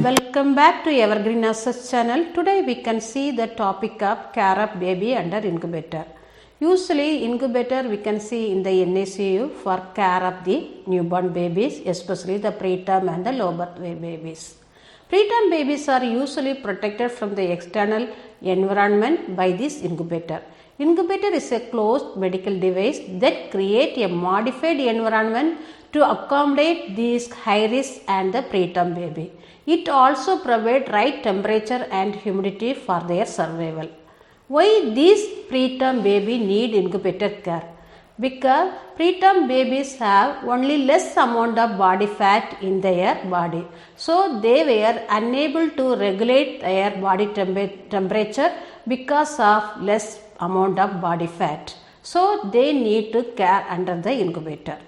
Welcome back to Evergreen Nurses channel. Today we can see the topic of care of baby under incubator. Usually incubator we can see in the NICU for care of the newborn babies, especially the preterm and the low birth babies. Preterm babies are usually protected from the external environment by this incubator. Incubator is a closed medical device that creates a modified environment to accommodate these high risk and the preterm baby. It also provides right temperature and humidity for their survival. Why these preterm baby need incubator care? Because preterm babies have only less amount of body fat in their body. So they were unable to regulate their body temperature because of less amount of body fat. So they need to care under the incubator.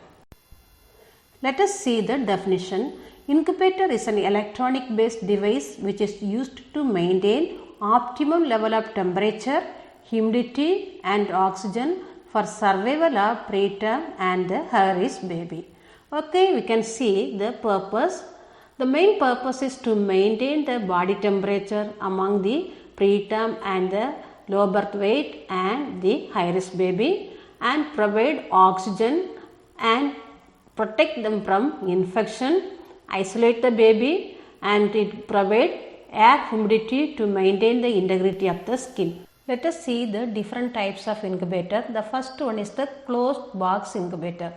Let us see the definition. Incubator is an electronic based device which is used to maintain optimum level of temperature, humidity and oxygen for survival of preterm and the high risk baby. Okay, we can see the purpose. The main purpose is to maintain the body temperature among the preterm and the low birth weight and the high risk baby, and provide oxygen and protect them from infection, isolate the baby, and it provide air humidity to maintain the integrity of the skin. Let us see the different types of incubator. The first one is the closed box incubator.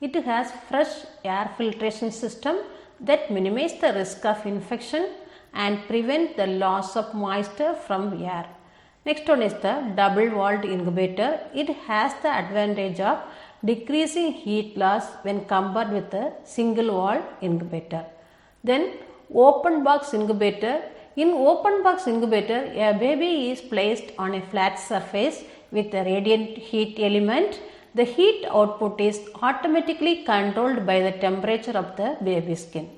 It has fresh air filtration system that minimizes the risk of infection and prevent the loss of moisture from air. Next one is the double walled incubator. It has the advantage of decreasing heat loss when compared with a single walled incubator. Then open box incubator. In open box incubator, a baby is placed on a flat surface with a radiant heat element. The heat output is automatically controlled by the temperature of the baby skin.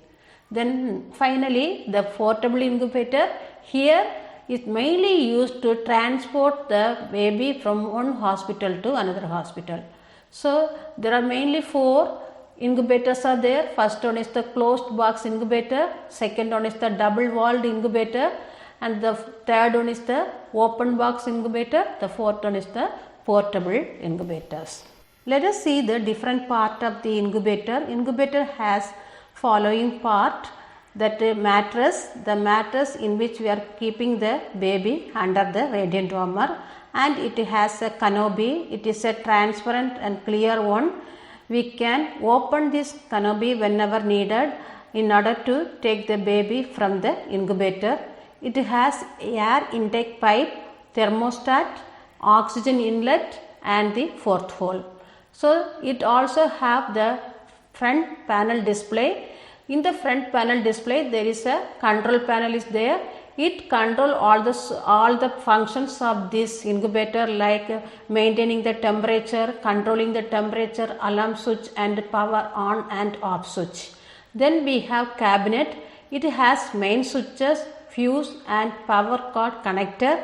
Then finally the portable incubator. Here is mainly used to transport the baby from one hospital to another hospital. So there are mainly 4 incubators are there. First one is the closed box incubator, second one is the double walled incubator, and the third one is the open box incubator, the fourth one is the portable incubators. Let us see the different part of the incubator. Incubator has following part, that the mattress in which we are keeping the baby under the radiant warmer, and it has a canopy. It is a transparent and clear one. We can open this canopy whenever needed in order to take the baby from the incubator. It has air intake pipe, thermostat, oxygen inlet and the fourth hole. So it also have the front panel display. In the front panel display there is a control panel is there. It control all the functions of this incubator, like maintaining the temperature, controlling the temperature, alarm switch and power on and off switch. Then we have cabinet. It has main switches, fuse and power cord connector,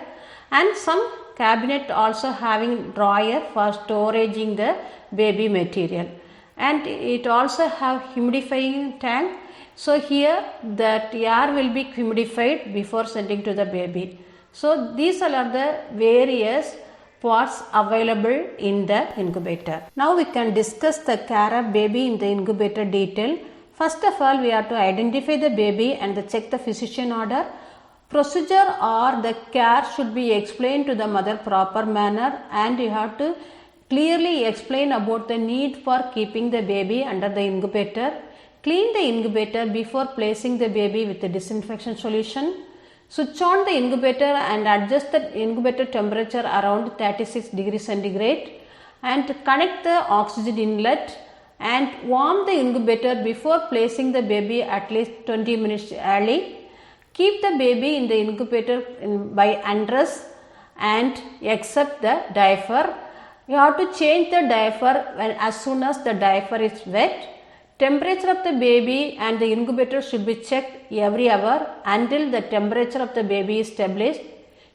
and some cabinet also having drawer for storing the baby material, and it also have humidifying tank. So here that air will be humidified before sending to the baby. So these are the various parts available in the incubator. Now we can discuss the care of baby in the incubator detail. First of all, we have to identify the baby and check the physician order. Procedure or the care should be explained to the mother proper manner, and you have to clearly explain about the need for keeping the baby under the incubator. Clean the incubator before placing the baby with the disinfection solution. Switch on the incubator and adjust the incubator temperature around 36 degrees centigrade, and connect the oxygen inlet, and warm the incubator before placing the baby at least 20 minutes early. Keep the baby in the incubator by undress and except the diaper. You have to change the diaper as soon as the diaper is wet. Temperature of the baby and the incubator should be checked every hour until the temperature of the baby is established.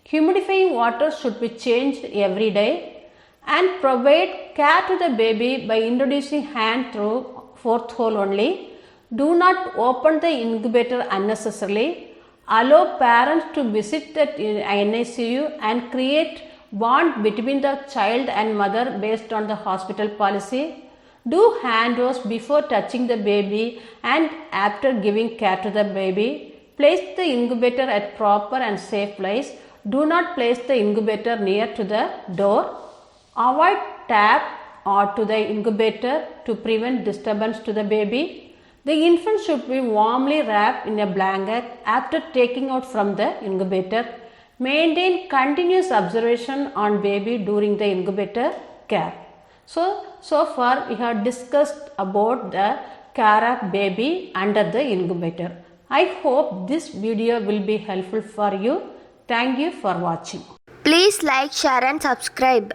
Humidifying water should be changed every day, and provide care to the baby by introducing hand through fourth hole only. Do not open the incubator unnecessarily. Allow parents to visit the NICU and create bond between the child and mother based on the hospital policy. Do handwash before touching the baby and after giving care to the baby. Place the incubator at proper and safe place. Do not place the incubator near to the door. Avoid tap or to the incubator to prevent disturbance to the baby. The infant should be warmly wrapped in a blanket after taking out from the incubator. Maintain continuous observation on baby during the incubator care. So far we have discussed about the care of baby under the incubator. I hope this video will be helpful for you. Thank you for watching. Please like, share and subscribe.